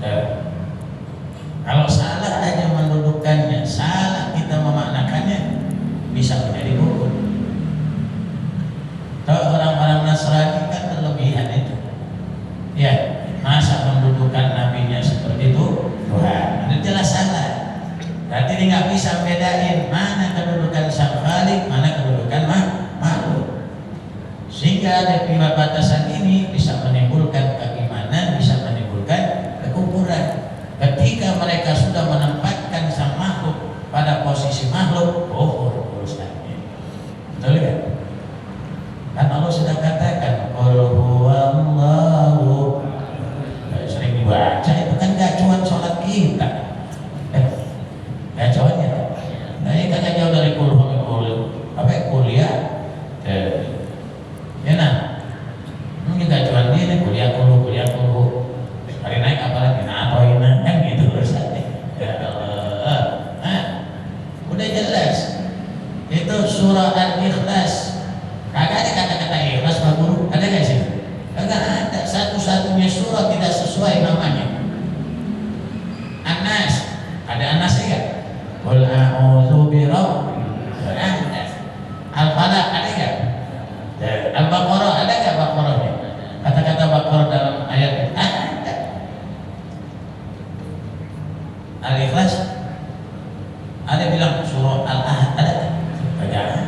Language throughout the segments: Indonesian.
Ya. Kalau salah aja mendudukannya, salah kita memaknakannya, bisa menjadi kufur. Kalau orang-orang Nasrani kan berlebihan itu. Ya, masa mendudukan nabinya seperti itu Tuhan, itu jelas salah. Berarti dia nggak bisa bedain mana kedudukan sang Khalik, mana kedudukan makhluk. Sehingga ada batasan ini bisa menimbulkan keimanan, bisa menimbulkan kekufuran. Ketika mereka sudah menempatkan sang makhluk pada posisi makhluk, kufur urusannya. Betul kan? Kan Allah sudah katakan, qul huwallahu. Sering dibaca itu kan gacuan sholat kita. Gacuannya. Nah ini kata jauh dari qul apa kuliah. Ya nah. Ini gacuan dia nih kuliah kulu. Hari naik apalagi natoina kan gitu urusannya. Ya Allah. Udah jelas. Itu surah Al-Ikhlas. Kagak ada kata-kata ikhlas Pak Guru, ada nggak sih? Kagak ada. Satu-satunya surah tidak sesuai namanya. An-Nas, ada An-Nasnya nggak? Qul a'udzu birabbil nas. Al-Falaq ada nggak? Al-Baqarah ada nggak Baqarahnya? Kata-kata Baqarah dalam ayat ada. Al-Ikhlas ada bilang surah Al-Ahad ada? Kagak ada.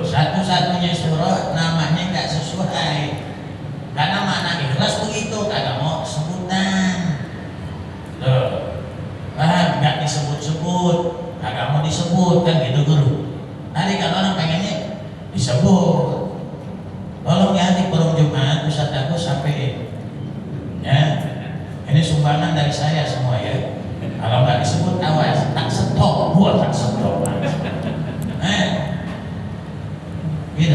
Satu-satunya surah namanya nggak sesuai karena makna ikhlas begitu, kagak mau sebutan. Paham? Nggak disebut-sebut, kagak mau disebut kan gitu guru. Nanti kalau orang pengennya disebut, tolong ya di forum Jumat Ustaz Agus sampai ya ini sumbangan dari saya semua ya. Kalau nggak disebut awas tak stop, buat tak stop. Gitu.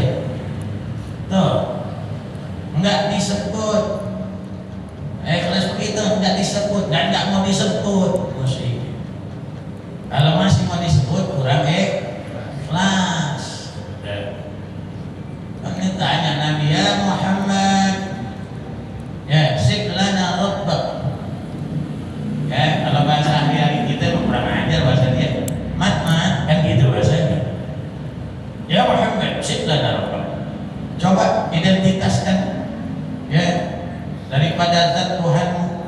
Tuh. Enggak disebut. Ikhlas begitu enggak disebut dan enggak mau disebut. Musik. Kalau masih mau disebut kurang ikhlas. Ini tanya Nabi ya Muhammad. Ya, sik lana rabbak. Ya, kalau bahasa hari kita kurang ajar bahasa dia. Mat kan gitu bahasanya. Ya Muhammad, siflana rabbak. Coba identitaskan ya daripada zat Tuhanmu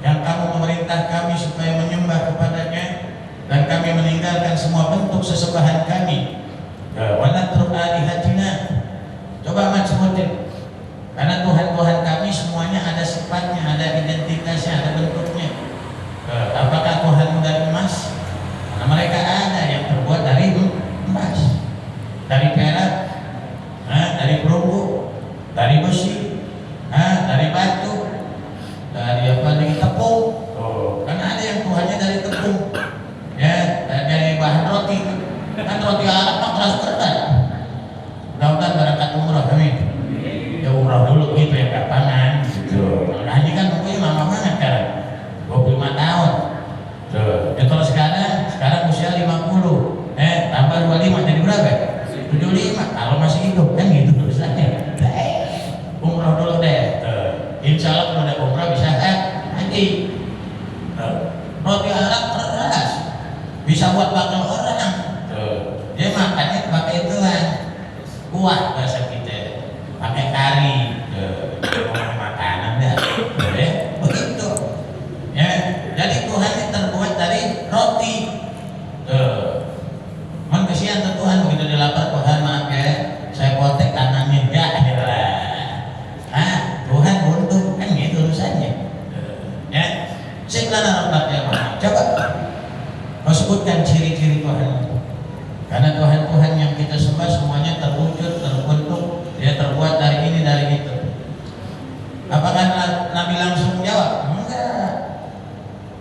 yang kamu memerintah kami supaya menyembah kepadanya dan kami meninggalkan semua bentuk sesembahan kami. Wa natruk alihatina. Coba Mat sebutin. Karena Tuhan-Tuhan kami semuanya ada sifatnya, ada identitasnya, ada bentuknya. Apakah Tuhanmu dari emas? Karena mereka ada yang terbuat dari emas, dari perak, dari perunggu, dari besi, dari batu, dari apa lagi tepung. Kan ada yang Tuhannya dari tepung, ya, dari bahan roti. Kan roti Arab mah keras. Mudah-mudahan berangkat umrah kami. Ya umrah dulu gitu ya kapangan gitu. Haji kan umurnya lama banget kan, 25 tahun. Ya kalau sekarang usia 50, tambah 25 jadi berapa? 75. Kalau masih hidup kan gitu tulisannya. Umrah dulu deh. Insya Allah kalau ada umrah bisa haji. Roti Arab keras, bisa buat bakal orang. Dia makannya pakai ituan, kuah bahasa kita, pakai kari. Makanan dah, begitu. Ya, jadi Tuhan itu terbuat dari roti. Kesian tuh Tuhan begitu dilapar Tuhan maaf ya, saya potek kanannya ya. Tuhan buntung kan gitu urusannya. Ya, siklana rabbak ya Muhammad. Coba kau sebutkan ciri-ciri Tuhan. Karena Tuhan-Tuhan yang kita sembah semuanya terwujud, terbentuk, dia terbuat dari ini dari itu. Apakah Nabi langsung jawab? Enggak.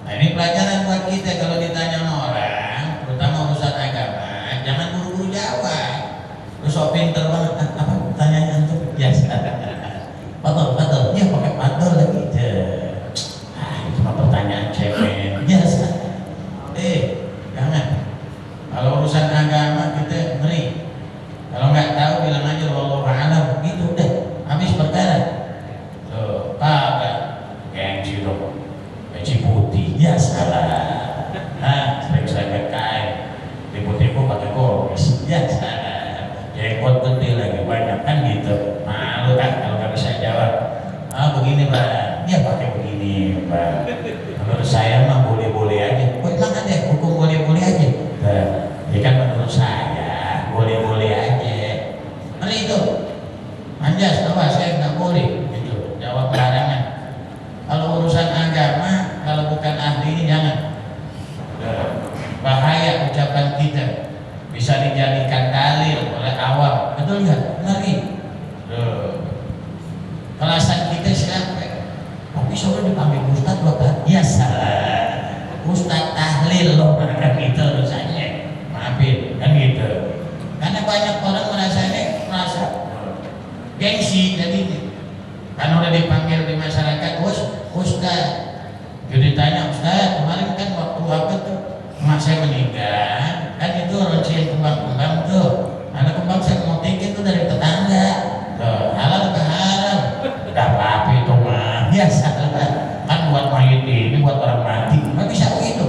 Nah ini pelajaran buat kita kalau ditanya sama orang, terutama urusan agama, jangan buru-buru jawab. Lu sok pinter banget, apa pertanyaannya tuh? Biasa. Betul, ya pakai betul lagi. Cuma pertanyaan cemen, biasa. Jangan. Kalau urusan agama kita ngeri. Kalau nggak tahu bilang aja wallahu a'lam, gitu udah habis perkara. Tuh, kagak gengsi dong, peci putih, ya salah. Nah, sering-sering kain, tipu-tipu pakai komis, ya salah. Jenggot gede lagi banyak kan gitu, malu kan kalau nggak bisa jawab. Ah begini Pak, ya pakai begini Pak. Menurut saya mah boleh-boleh aja. Kok emang ada hukum boleh-boleh aja? Nah, ya kan menurut saya boleh-boleh aja. Mari itu, anjas bahwa saya nggak boleh gitu. Jawab larangan. Kalau urusan agama, kalau bukan ahli jangan. Bahaya ucapan kita bisa dijadikan dalil oleh awam, betul nggak? Ngeri. Kelasan kita siapa? Tapi sore dipanggil Ustadz Bapak? Ya salah. Ustadz tahlil loh, kan gitu urusannya. Maafin, kan gitu. Karena banyak orang merasa gengsi jadi. Kan udah dipanggil di masyarakat, Ustadz. Jadi tanya Ustadz, kemarin kan waktu apa tuh? Emak saya meninggal, kan itu ronciin kembang-kembang tuh. Ada kembang saya mau tiket tuh dari tetangga. Tuh, halal ke haram? Gak apa-apa itu mah. Biasa kan buat mayit ini, buat orang mati. Nggak bisa begitu.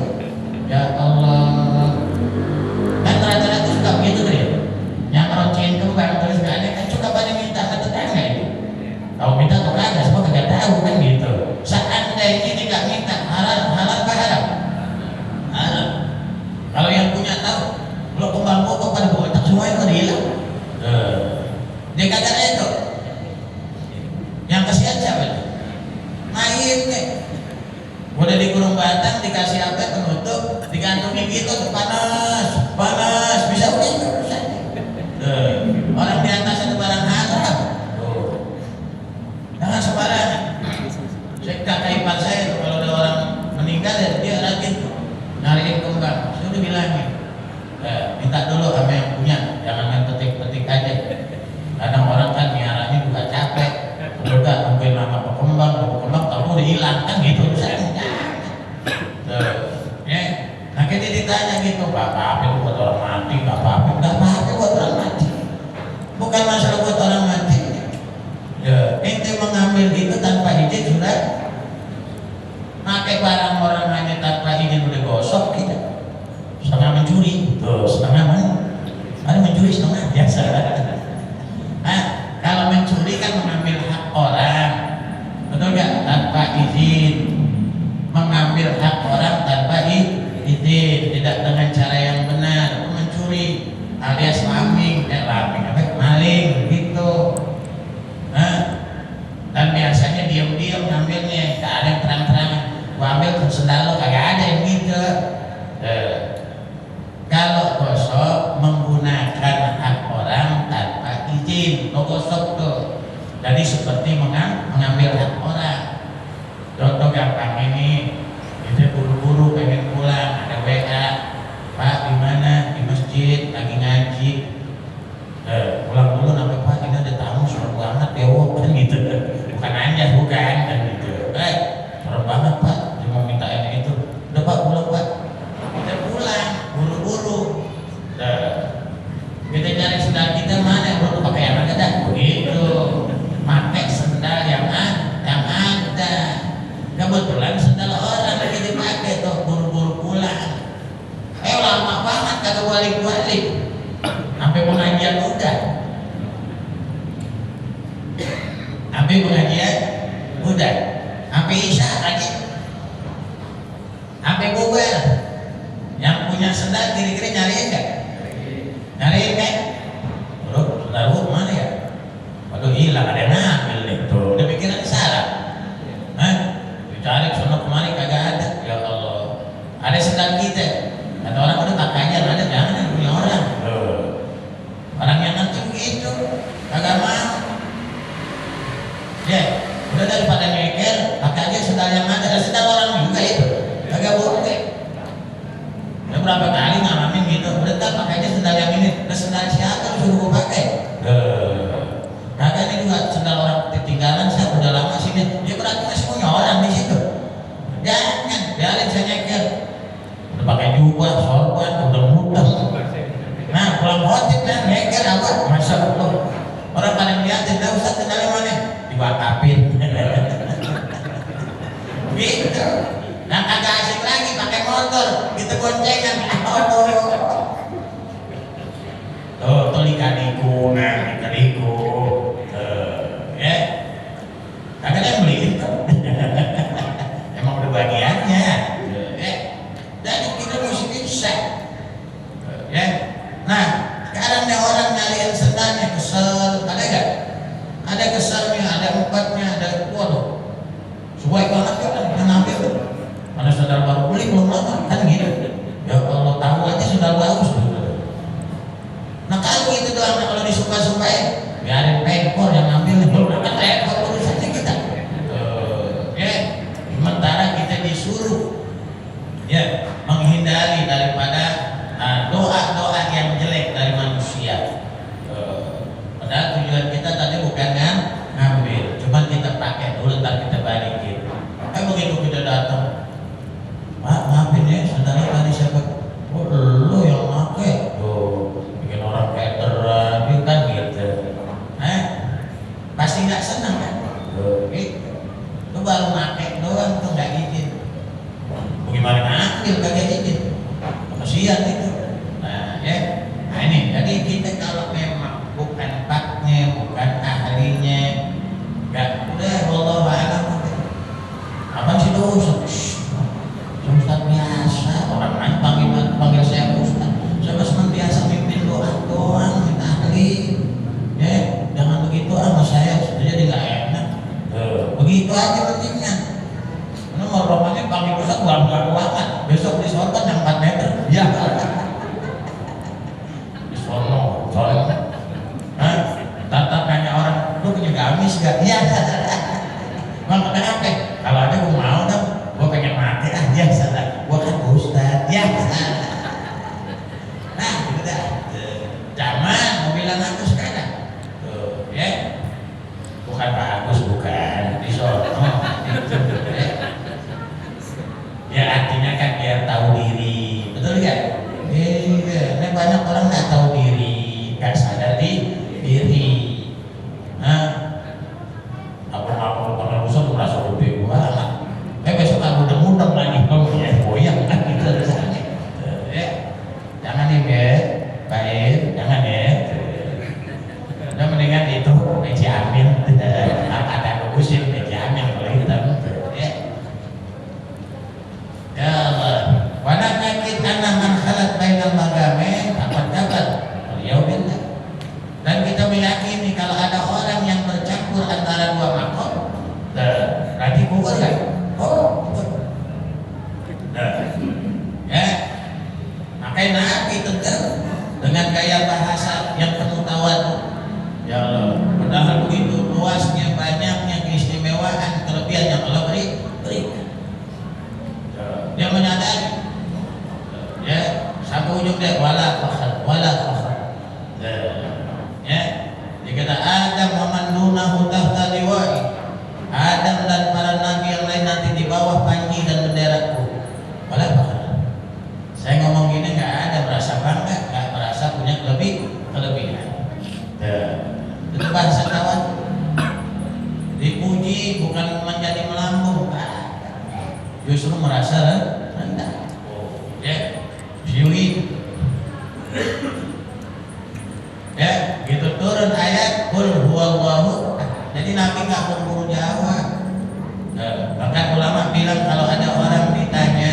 Ya Allah. Kan rata-rata suka begitu tuh ya. Yang ronciin kembang terus nggak ada, kan suka pada minta ke tetangga itu. Kalau minta tuh kagak, semua kagak tahu kan gitu. Seandainya dia nggak minta, halal ke haram? Halal. Kalau yang punya tahu, kalau kembang pokok pada botak semua itu udah hilang. Dia kagak itu. Yang kasihan siapa? Mayitnya. Udah dikurung batang, dikasih apa penutup, digantungin gitu tuh panas, bisa begitu. Orang di atas itu barang haram. Jangan sembarangan. Kakak ipar saya tuh kalau ada orang meninggal dia rajin nyariin kembang. Saya udah bilangin, minta dulu sama yang punya, jangan main petik-petik aja. Kadang orang kan miaranya juga capek, juga mungkin lama berkembang, kalau udah hilang kan gitu. Saya ya, nah kita ditanya gitu, gak apa-apa itu buat orang mati, gak apa-apa buat orang mati. Bukan masalah buat orang mati. Ya, ente mengambil itu tanpa izin sudah. Pakai barang orang hanya tanpa izin udah gosok kita. Setengah mencuri, tuh setengah mana? Ada mencuri setengah biasa. Nah, kalau mencuri kan mengambil hak orang, betul nggak? Tanpa izin, mengambil hak orang tanpa izin, tidak dengan cara yang benar, itu mencuri alias maling, gitu. Nah, dan biasanya diam-diam ngambilnya, tak ada yang terang-terangan. Gua ambil ke sendal lo, kagak ada yang gitu. Kalau gosok menggunakan hak orang tanpa izin, lo gosok tuh. Jadi seperti mengambil hak orang. Contoh gampang ini, kita buru-buru pengen pulang, ada WA, Pak di mana? Di masjid, lagi ngaji. Pulang dulu nampak Pak, ini ada tamu serem banget ya, kan gitu. Bukan anjas, bukan kan gitu. Serem banget Pak, dia mau minta ini itu. Udah Pak, pulang Pak. Kita pulang, buru-buru. Kita cari sendal kita mana, bro, pakai yang ada dah. Begitu. Pakai sendal yang ada. Kebetulan sendal orang lagi dipakai tuh, buru-buru pulang. Lama banget kagak balik-balik. Sampai pengajian udah. Sampai isya lagi. Sampai bubar. Yang punya sendal kira-kira nyariin enggak? Nyariin kan? Bro, sendal gua mana ya? Waduh hilang, ada yang ngambil nih. Tuh, udah pikiran salah. Dicari sono kemari kagak ada. Ya Allah. Ada sendal kita. Kata orang udah pakainya ada, jangan yang punya orang. Orang yang nanti begitu, kagak mau. Ya, udah daripada nyeker, pakai aja sendal yang ada. Sendal orang juga itu, kagak boleh. Udah berapa kali ngalamin gitu, udah pakai aja sendal yang ini. Udah sendal siapa suruh gue pakai? Kagak ini juga sendal orang ketinggalan, saya udah lama sini. Dia berarti masih punya orang di situ. Jangan, biarin saya nyeker. Udah pakai jubah, sorban, udah muteng. Nah, pulang hotel kan nyeker apa? Masya Allah. Orang paling liatin, dah Ustaz sendalnya mana? Diwakapin. gitu. Nah kagak asik lagi pakai motor, kita boncengan. Tuh lika-liku, nah lika-liku, ya. Kagak ada yang beliin tuh. Emang udah bagiannya, ya. Jadi kita mesti bisa, ya. Nah, sekarang nih orang nyariin sendalnya kesel, ada gak? Ada keselnya, ada empatnya, ada waduh. Sesuai banget kan yang ngambil tuh. Mana sendal baru beli belum lama kan gitu. Ya kalau tahu aja sendal bagus tuh. Nah kalau itu doang, kalau disuka-sukain biarin pekor yang ngambil, belum akan repot urusannya kita. Ya, sementara kita disuruh ya menghindari daripada doa-doa yang jelek dari manusia. Padahal tujuan kita tadi bukan ngambil, cuma kita pakai dulu, ntar kita balikin. Begitu kita datang, Pak maafin ya, sandalnya tadi siapa? Oh lu yang pakai. Bikin orang kayak terapi kan gitu. Pasti nggak senang kan? Gitu. Lu baru pakai doang tuh nggak izin. Bagaimana ngambil kagak izin? Kasihan itu. Nah ya, nah ini jadi kita kalau memang bukan paknya, bukan ahlinya, nggak udah wallahu a'lam. Apa sih dosa? Ustaz biasa, orang lain panggil saya Ustaz. Saya cuma biasa mimpin doa doang, minta ahli. Ya, jangan begitu sama saya, jadi nggak enak. Begitu aja pentingnya. Karena mau romannya panggil Ustaz buang-buangan. Besok di sorban yang 4 meter. Ya. Di sono, soalnya. Tatap nanya orang, lu punya gamis gak? Iya. Bang, kenapa? Kalau ada gue mau dong, gue pengen mati aja salah. Gue kan Ustaz, ya. Nah, gitu dah. Zaman mau bilang aku sekarang, tuh, ya. Bukan Pak Agus, bukan di sono. Ya artinya kan biar tahu diri, betul kan? Iya, ini banyak orang nggak tahu diri, nggak sadar diri. Aku kalau rusak merasa gede banget. Besok aku udah mudeng lagi, kamu punya goyang kan gitu rasanya. Ya, jangan nih ya, baik, jangan ya. Udah mendingan itu Peci Amin, ada bagusin Peci Amin kalau hitam. Ya, ya Allah. Wana nyakit anak man khalat bainal magame dapat beliau. Dan kita meyakini kalau ada orang yang bercampur antara dua makom, berarti kubur kan? Oh, kubur. Ya, makanya Nabi tegar dengan gaya bahasa yang penuh tawadu. Ya Allah, padahal begitu luasnya, banyaknya keistimewaan, kelebihan yang Allah berikan. Dia menyadari, ya, sampai ujung dia wala fakhr. Ya, dikata Adam wa man dunahu tahta liwa'i. Adam dan para nabi yang lain nanti di bawah panji dan benderaku. Wala fakhr. Saya ngomong gini nggak ada merasa bangga, nggak merasa punya kelebihan. Itu bahasa tawadu. Dipuji bukan menjadi melambung, justru merasa rendah. Ya, siwi. Ya, gitu turun ayat qul huwallahu. Jadi Nabi nggak buru jawab. Bahkan ulama bilang kalau ada orang ditanya,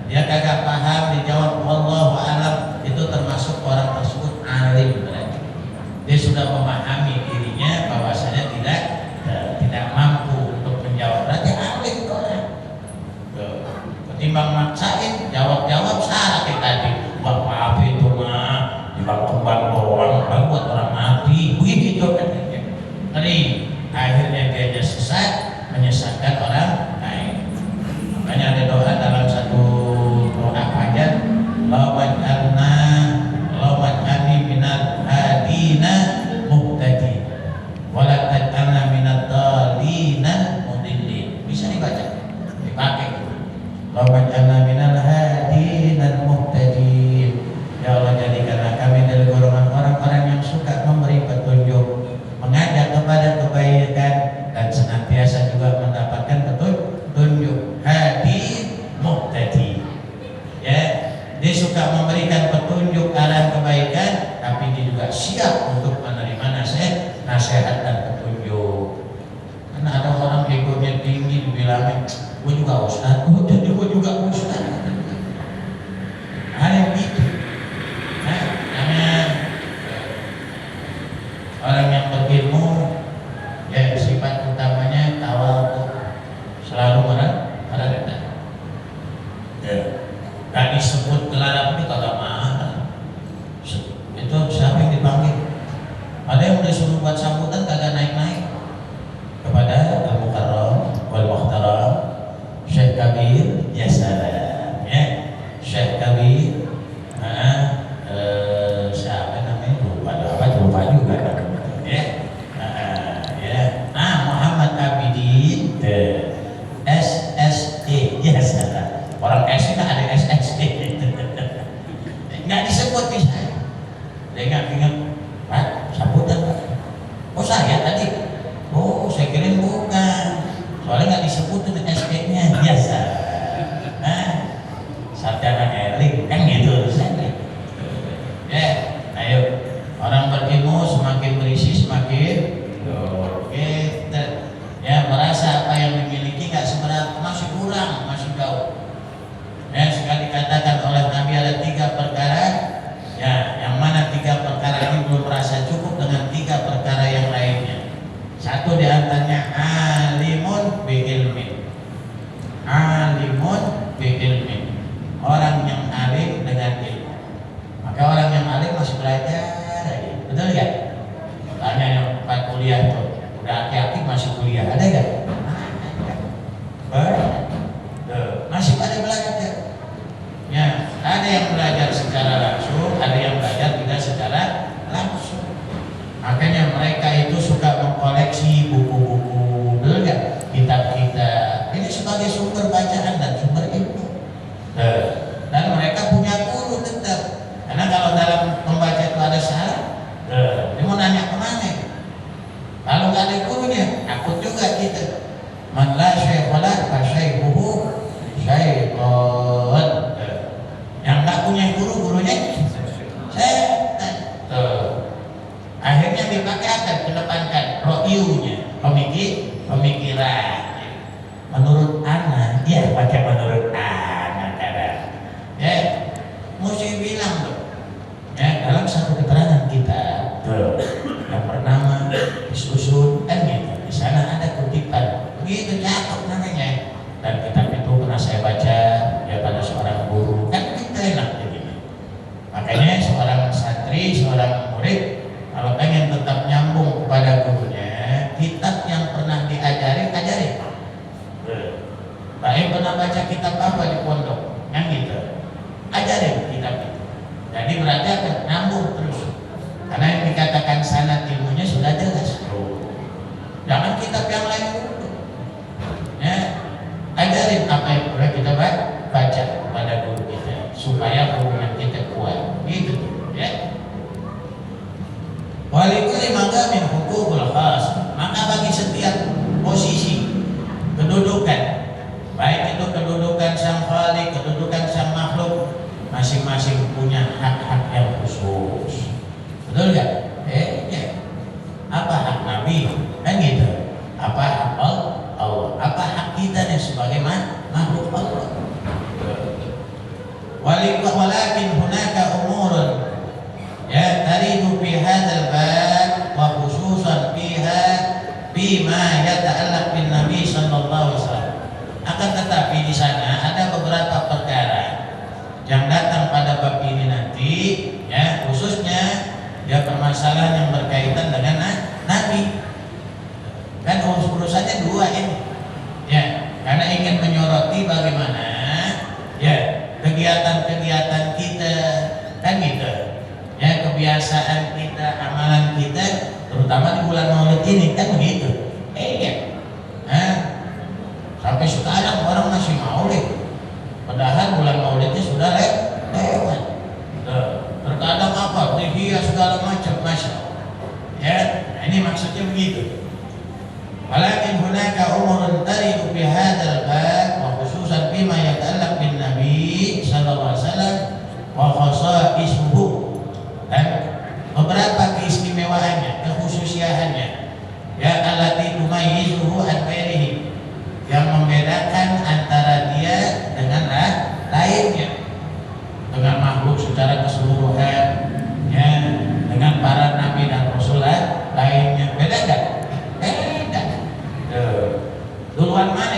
dia kagak paham, dijawab wallahu alam, itu termasuk orang tersebut alim berarti. Dia sudah memahami dirinya bahwasanya tidak mampu untuk menjawab, berarti alim orang. Ketimbang maksain jawab salah kayak tadi. Maaf itu mah kembang doang, buat orang mati, begitu katanya. Jadi akhirnya dia sesat, menyesatkan orang lain. Makanya ada doa dalam satu doa hajat, lawaj'alni minal hadina muhtadi, wala taj'alna minad dhalina mudillin. Bisa dibaca, dipakai. Lawaj'alna minal yang gue juga ustaz, jadi gue juga ustaz. Ada yang gitu. Nah, namanya orang yang berilmu, ya sifat utamanya tawadhu, selalu merendah. Ya, gak disebut gelar ini kagak mahal. Itu siapa yang dipanggil? Ada yang udah suruh buat sambutan kagak naik-naik kepada Al-Mukarram wal Muhtaram Syekh Kabir, ya salam, ya Syekh Kabir. Siapa namanya? Lupa juga. Ya, Muhammad Abidin, SSE, ya salam. Orang S itu ada SSE. Nggak disebut di saya. Dia nggak ingat, Pak, sambutan Pak. Oh saya tadi. Oh saya kira bukan. Soalnya nggak disebut itu SE-nya. Biasa. Sarjana eling kan gitu urusannya. Ya, ayo. Orang berilmu semakin berisi semakin kita ya merasa apa yang dimiliki nggak seberapa, masih kurang, masih jauh. Ya, sekali dikatakan oleh Nabi ada 3 perkara, ya, yang mana 3 perkara ini belum merasa cukup dengan 3 perkara yang lainnya. Satu diantaranya alimun bi'ilmin, alimun bi'ilmin, orang yang alim dengan ilmu. Maka orang yang alim masih belajar aja, betul nggak? Tanya yang 4 kuliah tuh, udah aktif masih kuliah, ada nggak? Masih pada belajar. Ya, ada yang belajar secara langsung, ada yang belajar tidak secara langsung. Makanya mereka itu suka mengkoleksi buku-buku, betul nggak? Kitab-kitab. Ini sebagai sumber bacaan dan sumber ilmu. Dan mereka punya guru tetap. Karena kalau dalam membaca itu ada salah, dia mau nanya kemana? Kalau nggak ada gurunya, takut juga kita. Man la syaikholah fa syaikhuhu syaikon. Yang nggak punya guru, gurunya setan. Akhirnya dipakai akan kedepankan ro'yunya, pemikiran. Menurut anak, dia pakai menurut anak. Ya, mesti bilang tuh. Ya, dalam satu keterangan kita, yang pertama disusun kan gitu. Di sana ada kutipan, begitu cakep namanya. Dan kitab itu pernah saya baca ya pada seorang guru, kan kita enak begini. Makanya seorang santri, seorang murid kalau pengen tetap nyambung kepada gurunya, kitab yang pernah diajari, ajari. Pak Im pernah baca kitab apa di pondok? Yang gitu, ajarin kitab itu. Jadi berarti akan nyambung terus. Karena yang dikatakan sanad ilmunya sudah jelas. Jangan kitab yang lain dulu. Ya, ajarin apa yang pernah kita baca pada guru kita supaya hubungan kita kuat. Gitu, ya. Walikuli maqamin huququl khas. Maka bagi setiap posisi kedudukan, baik itu kedudukan sang khaliq, kedudukan sang makhluk, masing-masing punya hak-hak yang khusus. Betul nggak? Ya. Apa hak Nabi? Kan gitu. Apa hak Allah? Apa hak kita nih sebagai makhluk Allah? Walakin hunaka umurun ya taridu fi hadzal bab wa khususan fiha bima yata'allaq bin Nabi sallallahu alaihi wasallam. Akan tetapi di sana ada beberapa perkara yang datang pada bab ini nanti, ya khususnya ya permasalahan yang berkaitan dengan Nabi. Kan urusannya 2 ini, ya karena ingin menyoroti bagaimana ya kegiatan-kegiatan kita, kan gitu, ya kebiasaan kita, amalan kita, terutama di bulan Maulid ini kan begitu. Sampai sekarang orang masih Maulid. Padahal bulan Maulidnya sudah lewat. Terkadang apa? Dihias segala macam, masya Allah. Ya, nah ini maksudnya begitu. Walakin hunaka umurun taridu fi hadzal bab wa khususan bima yata'allaq bin Nabi sallallahu alaihi wasallam wa khasaisuhu. Dan beberapa keistimewaannya, kekhususiannya, ya allati tumayyizuhu an ghairihi, yang membedakan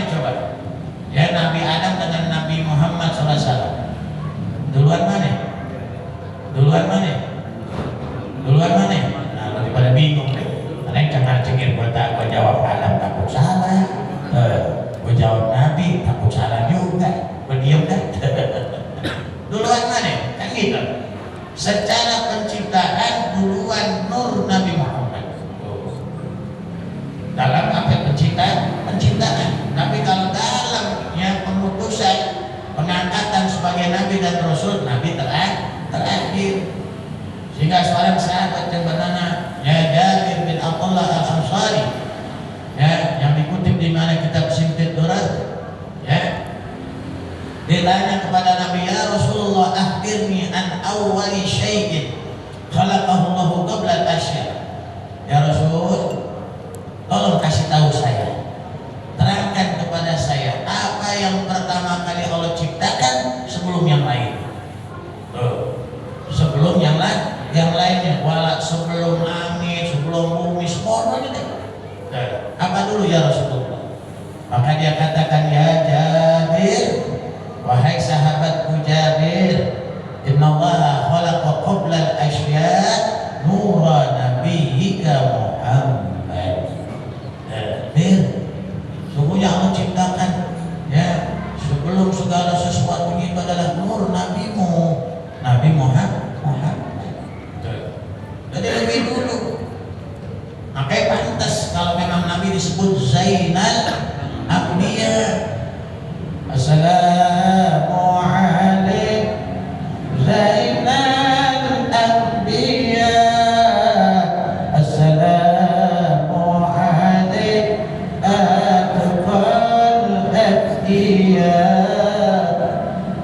mana coba? Ya Nabi Adam dengan Nabi Muhammad SAW. Duluan mana? Duluan mana? Duluan mana? Nah, daripada bingung deh. Karena jangan cengir gue jawab Adam takut salah. Gue jawab Nabi takut salah juga. Berdiam dah. Duluan mana? Kan gitu. Secara penciptaan duluan nur Nabi Muhammad. Dalam apa penciptaan? Penciptaan. Tapi kalau dalam yang pemutusan, pengangkatan sebagai Nabi dan Rasul, Nabi terakhir. Sehingga seorang sahabat yang bernama Jabir bin Abdullah Al-Ansari, ya, yang dikutip di mana kitab Simtid Durat, ya, ditanya kepada Nabi, ya Rasulullah, akhbirni an awwali syai'in khalaqahu Allahu qabla al-asya. Ya Rasul, tolong kasih tahu saya, terangkan kepada saya apa yang pertama kali Allah ciptakan sebelum yang lain. Sebelum yang lainnya, wala sebelum langit, sebelum bumi, semuanya deh. Apa dulu ya Rasulullah? Maka dia katakan, ya Jabir, wahai sahabatku Jabir, innallaha khalaqa qabla al-asya nura nabiyyika Muhammad. Jabir, sungguhnya Allah ciptakan, ya, sebelum segala sesuatu itu adalah nur nabimu, Nabi Muhammad. Jadi lebih dulu. Makanya pantas kalau memang Nabi disebut Zainal Abdiya. Assalamu alaikum Zainal Abdiya. Assalamu alaikum Atqal Abdiya.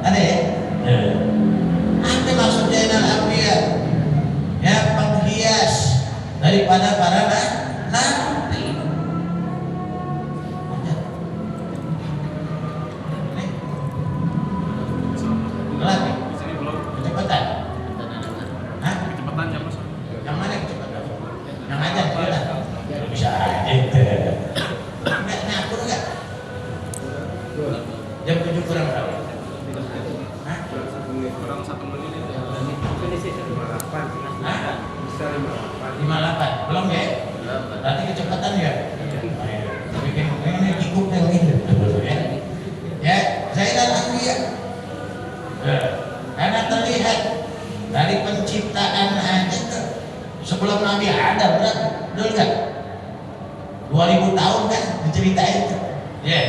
Ada ya? Apa maksud Zainal Abdiya? Ya, penghias daripada para nabi. Lagi kecepatan. Hah? Kecepatan jam mas? Yang mana kecepatan? Yang aja kecepatan. Bisa aja. Enggak ngatur enggak? Jam 7 kurang berapa? Hah? Kurang 1 menit. Bisa 58. Belum ya? Berarti kecepatan ya? Bikin ini cukup yang ini ya. Ya, Zainal Abdiya. Karena terlihat dari penciptaan aja sebelum Nabi Adam berarti dulu kan 2000 tahun kan diceritain itu. Ya.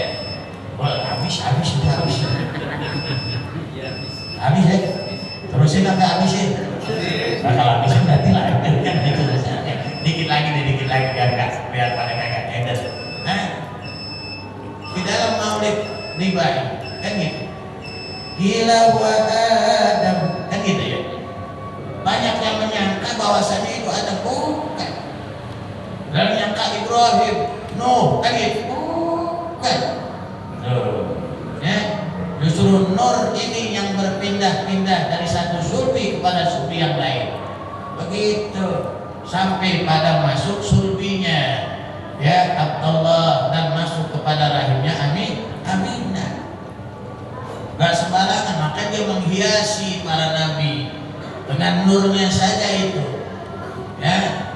Wah, habis. Habis ya? Terusin sampai habis ya? Nah, kalau habisin berarti lah. Dikit lagi biar pada kagak edes. Nah, di dalam Maulid Nibai kan gitu. Gila wa Adam kan gitu ya. Banyak yang menyangka bahwasanya itu Adam, bukan. Dan menyangka Ibrahim, Nuh kan gitu. Bukan. Ya, justru nur ini yang berpindah-pindah dari satu sulbi kepada sulbi yang lain. Begitu sampai pada masuk sulbinya, ya, Abdullah, dan masuk kepada rahimnya Aminah. Gak sembarangan, maka dia menghiasi para nabi dengan nurnya saja itu. Ya,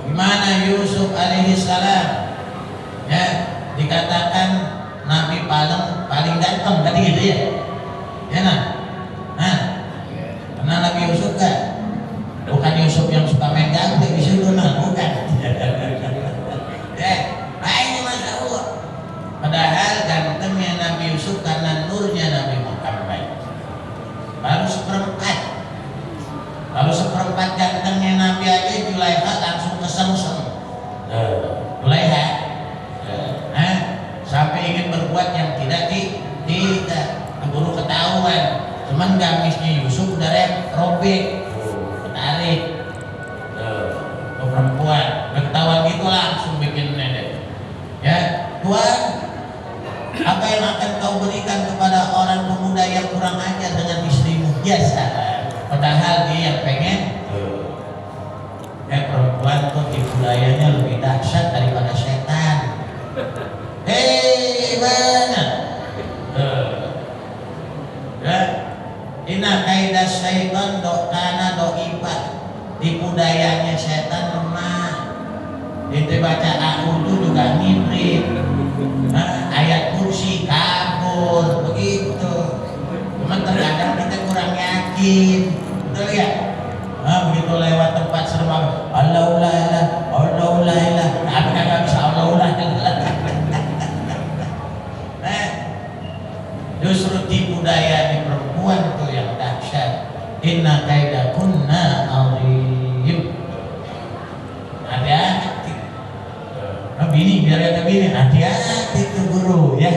bagaimana Yusuf alaihissalam, ya, dikatakan nabi paling ganteng tadi gitu ya. Ya nah. Karena Nabi Yusuf kan bukan Yusuf yang suka main ganteng di situ, nah, bukan. Ya, ini Masya Allah. Padahal gantengnya Nabi Yusuf karena nurnya Nabi Muhammad. Baru seperempat gantengnya Nabi aja Julaiha langsung kesengsem. Julaiha, sampai ingin berbuat yang tidak keburu ketahuan. Cuman gamisnya Yusuf udah robek, ketarik. Ke perempuan, ketahuan gitu langsung bikin nenek. Ya, Tuhan, apa yang akan kau berikan kepada orang pemuda yang kurang ajar dengan istrimu? Biasa. Padahal dia yang pengen. Perempuan tuh tipu dayanya lebih dahsyat daripada setan. Hei, syaitan karena doibah, tipu dayanya setan lemah. Itu baca a'udzu juga mirip. Ayat kursi kabur begitu. Cuman terkadang kita kurang yakin, betul ya? Begitu lewat tempat serem, Allahu la ilaha, Allahu la ilaha, tapi kagak bisa Allahu la ilaha. Justru tipu daya di perempuan itu yang dahsyat. Inna kaidakunna azim. Hati-hati. Bini biar kata bini, hati-hati tuh guru ya.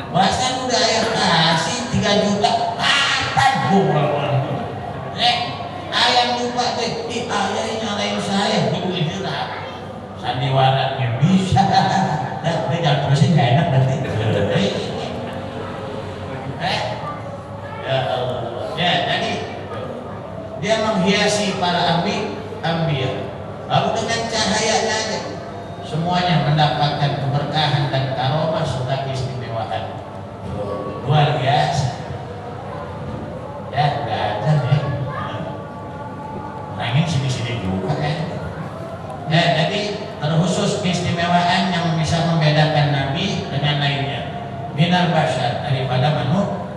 Perasaan udah ayah kasih 3 juta, apa ayam lupa deh, ayah nyalain saya, ibu ini lah. Sandiwaranya bisa, tapi jangan terusin gak enak nanti. Ya Allah, ya jadi dia menghiasi para ambiya, lalu dengan cahayanya aja semuanya mendapatkan keberkahan dan karomah serta keistimewaan. Luar biasa. Ya, nggak ada nih. Nangin sini-sini juga kan. Ya, jadi terkhusus keistimewaan yang bisa membedakan Nabi dengan lainnya. Minal bashar, daripada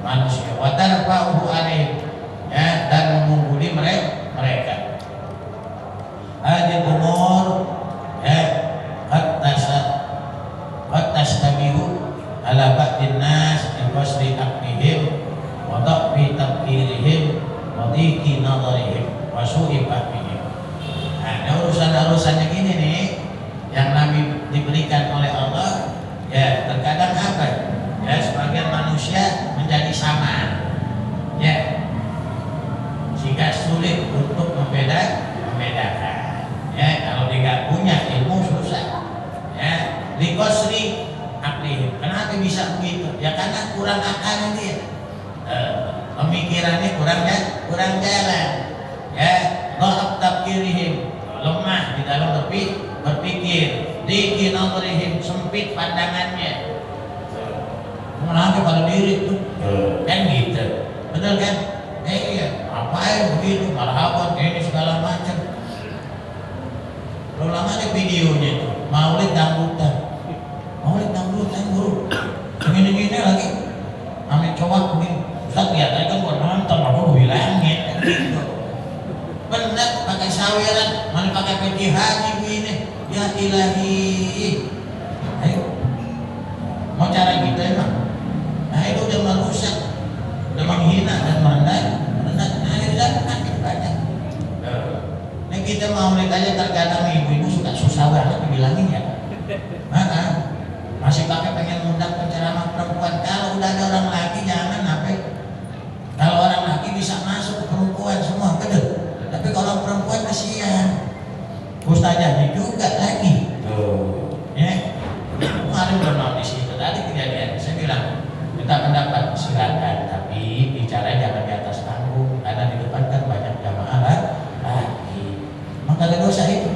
manusia. Wa tarfa'uhu alaihim, ya, dan mengungguli mereka. Hadil umur, ya, tastabihu ala ba'din nas in qasri aqlihim wa dha'fi tafkirihim wa dhiqi nadarihim wa su'i fahmihim. Nah, urusan-urusannya gini nih yang Nabi diberikan oleh Allah. Ya, terkadang apa? Ya, sebagian manusia menjadi sama. Ya, sehingga sulit untuk membedakan. Ya, kalau dia nggak punya ilmu susah. Ya, likosri aklihim. Kenapa bisa begitu? Ya karena kurang akal dia. Pemikirannya kurang jalan. Ya, dha'af tafkirihim, lemah di dalam berpikir. Dhiqi nadrihim, sempit pandangannya. Menangkap pada diri itu. Kan gitu. Betul kan? Iya, ngapain begitu? Marhaban ini segala macam. Belum lama ada videonya itu, maulid dangdutan guru. Gini lagi, ambil cowok begini. Ustaz lihat aja kan buat nonton, aku bilangnya gitu. Bener pakai saweran, mana pakai peci haji begini. Ya ilahi. Ayo, mau cara gitu emang? Nah itu udah merusak, udah menghina dan merendahkan akhir zaman banyak. Nah kita mau lihat aja terkadang ibu-ibu susah banget dibilangin ya. Masih pakai pengen ngundang penceramah perempuan. Kalau udah ada orang laki jangan apa. Kalau orang laki bisa masuk ke perempuan semua, betul. Tapi kalau perempuan kasihan. Ustazahnya juga lagi. Ya. Kemarin belum di situ tadi kejadian. Saya bilang minta pendapat silakan, tapi bicara jangan di atas panggung karena di depan kan banyak jamaah lagi. Maka ada dosa itu.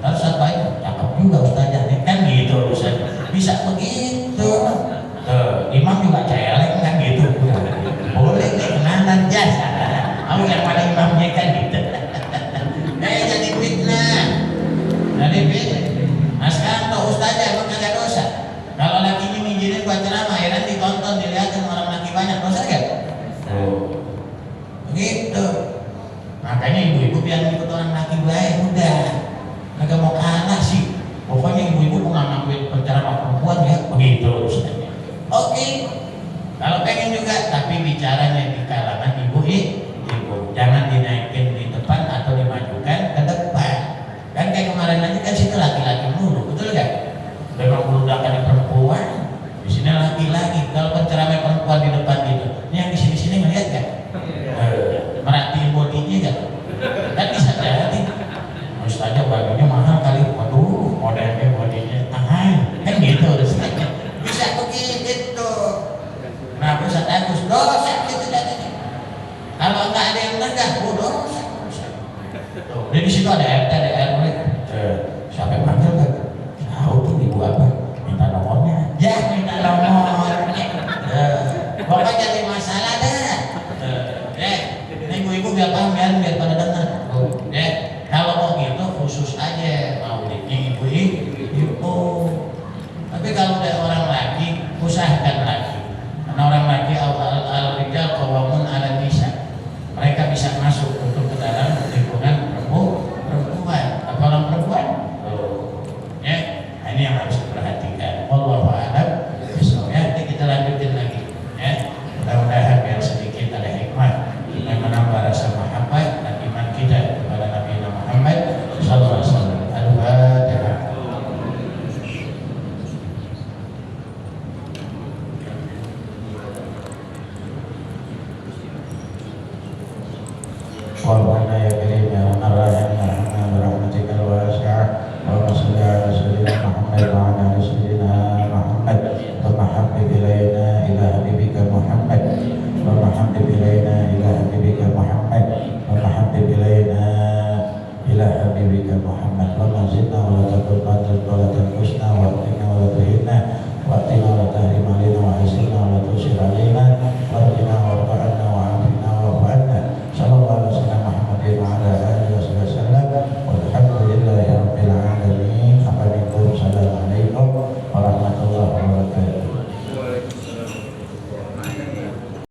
Terus apa itu? Cakep juga ustazahnya kan gitu Ustaz. Bisa begitu. Imam juga celeng kan gitu. Boleh nih kenalan jasa. Kamu yang pada imamnya kan gitu. Jadi fitnah. Jadi fitnah. Nah sekarang tuh ustazah emang kagak dosa. Kalau lakinya minjirin buat ceramah, akhirnya ditonton, dilihatin orang laki banyak, dosa gak? Begitu. Makanya ibu-ibu biar ikut orang laki baik, udah. Kagak mau kalah sih. Pokoknya ibu-ibu mau ngambil penceramah perempuan ya, begitu ustaznya. Oke. Kalau pengen juga, tapi bicaranya di kalangan ibu. Jangan dinaikin di depan atau dimajukan ke depan. Kan kayak kemarin aja kan situ laki-laki mulu, betul gak? Memang beludakan perempuan, di sini laki-laki. Kalau penceramah perempuan di depan gitu, ini yang di sini ngeliat gak? Merhatiin bodinya gak? Kan bisa jadi. Ustaznya bajunya mahal kali, waduh, modelnya bodinya kan gitu ustaznya. Bisa begitu. Nah, Ustaz Agus dosa gitu jadinya. Kalau nggak ada yang tegak, dosa. Tuh, di situ ada RT, ada RW. Siapa yang panggil kan? Tahu tuh ibu apa? Minta nomornya. Ya, minta nomornya. Pokoknya jadi masalah dah. صل على سيدنا محمد وعلى آل سيدنا محمد اللهم حبب إلينا إلى حبيبك محمد اللهم حبب إلينا إلى حبيبك محمد اللهم حبب إلينا إلى حبيبك محمد